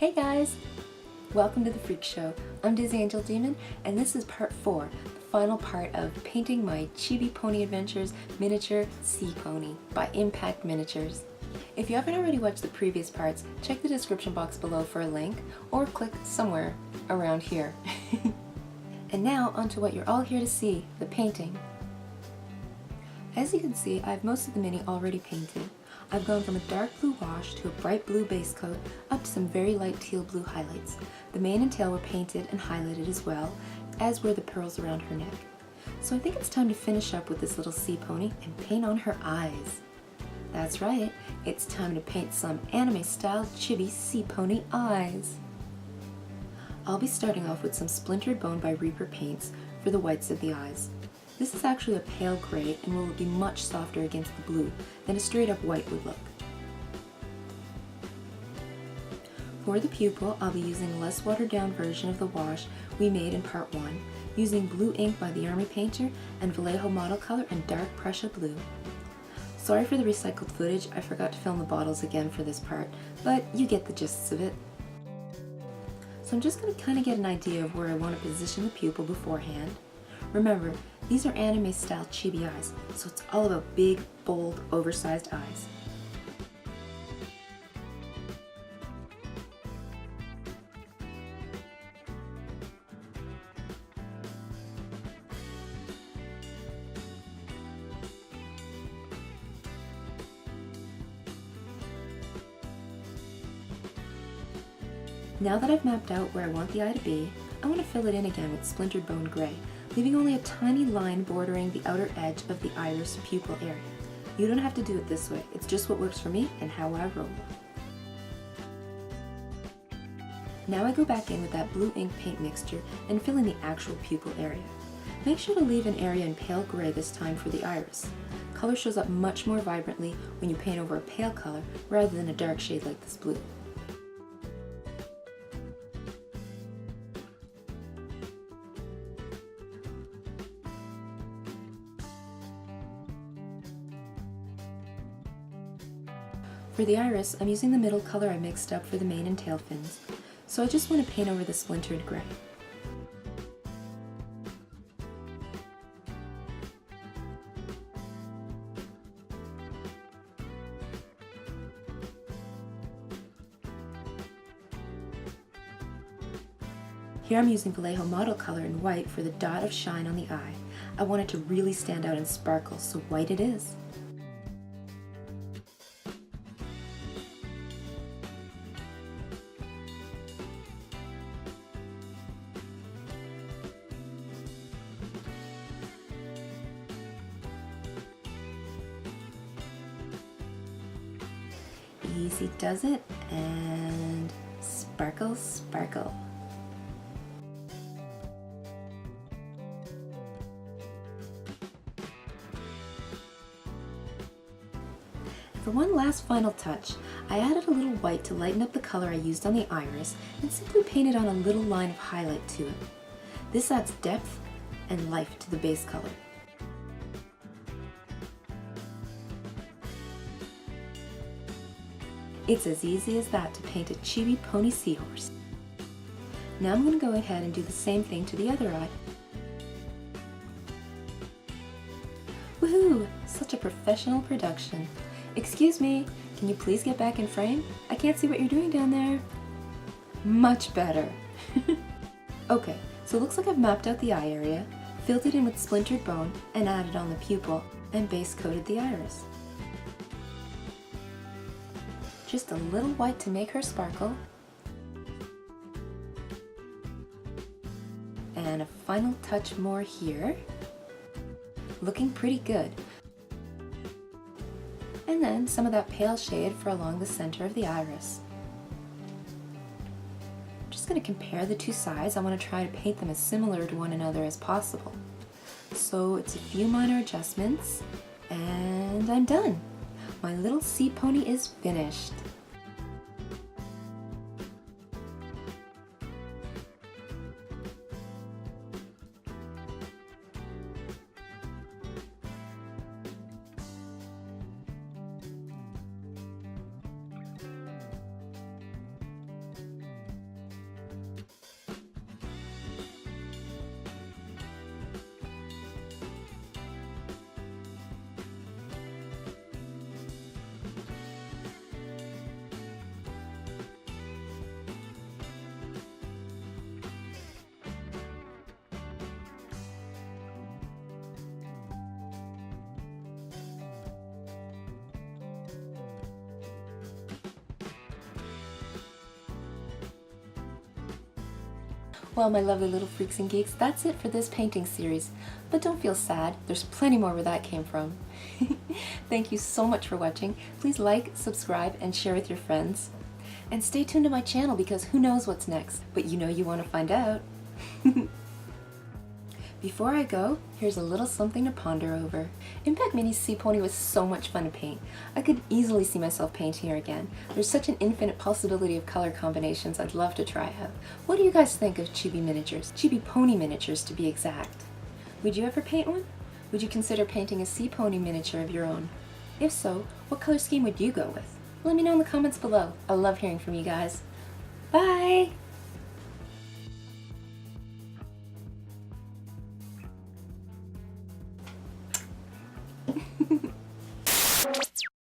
Hey guys! Welcome to the Freak Show. I'm DizzyAngelDemon, and this is part 4, the final part of painting my Chibi Pony Adventures miniature sea pony by Impact Miniatures. If you haven't already watched the previous parts, check the description box below for a link, or click somewhere around here. And now onto what you're all here to see, the painting. As you can see, I have most of the mini already painted. I've gone from a dark blue wash to a bright blue base coat up to some very light teal blue highlights. The mane and tail were painted and highlighted as well, as were the pearls around her neck. So I think it's time to finish up with this little sea pony and paint on her eyes. That's right, it's time to paint some anime-style Chibi Sea Pony eyes. I'll be starting off with some Splintered Bone by Reaper paints for the whites of the eyes. This is actually a pale gray and will be much softer against the blue than a straight up white would look. For the pupil, I'll be using a less watered down version of the wash we made in part 1, using blue ink by the Army Painter and Vallejo Model Color and dark Prussian blue. Sorry for the recycled footage, I forgot to film the bottles again for this part, but you get the gist of it. So I'm just going to kind of get an idea of where I want to position the pupil beforehand. Remember, these are anime-style chibi eyes, so it's all about big, bold, oversized eyes. Now that I've mapped out where I want the eye to be, I want to fill it in again with Splintered Bone Gray, leaving only a tiny line bordering the outer edge of the iris pupil area. You don't have to do it this way, it's just what works for me and how I roll. Now I go back in with that blue ink paint mixture and fill in the actual pupil area. Make sure to leave an area in pale gray this time for the iris. Color shows up much more vibrantly when you paint over a pale color rather than a dark shade like this blue. For the iris, I'm using the middle color I mixed up for the mane and tail fins, so I just want to paint over the splintered gray. Here I'm using Vallejo Model Color in white for the dot of shine on the eye. I want it to really stand out and sparkle, so white it is. Easy does it, and sparkle, sparkle. For one last final touch, I added a little white to lighten up the color I used on the iris and simply painted on a little line of highlight to it. This adds depth and life to the base color. It's as easy as that to paint a Chibi Pony seahorse. Now I'm going to go ahead and do the same thing to the other eye. Woohoo! Such a professional production. Excuse me, can you please get back in frame? I can't see what you're doing down there. Much better. Okay, so it looks like I've mapped out the eye area, filled it in with Splintered Bone, and added on the pupil, and base coated the iris. Just a little white to make her sparkle. And a final touch more here. Looking pretty good. And then some of that pale shade for along the center of the iris. I'm just going to compare the two sides. I want to try to paint them as similar to one another as possible. So it's a few minor adjustments, and I'm done. My little sea pony is finished. Well, my lovely little freaks and geeks, that's it for this painting series. But don't feel sad, there's plenty more where that came from. Thank you so much for watching. Please like, subscribe, and share with your friends. And stay tuned to my channel because who knows what's next, but you know you want to find out. Before I go, here's a little something to ponder over. Impact Mini's Sea Pony was so much fun to paint. I could easily see myself painting her again. There's such an infinite possibility of color combinations I'd love to try out. What do you guys think of Chibi miniatures? Chibi Pony miniatures to be exact. Would you ever paint one? Would you consider painting a Sea Pony miniature of your own? If so, what color scheme would you go with? Let me know in the comments below. I love hearing from you guys. Bye!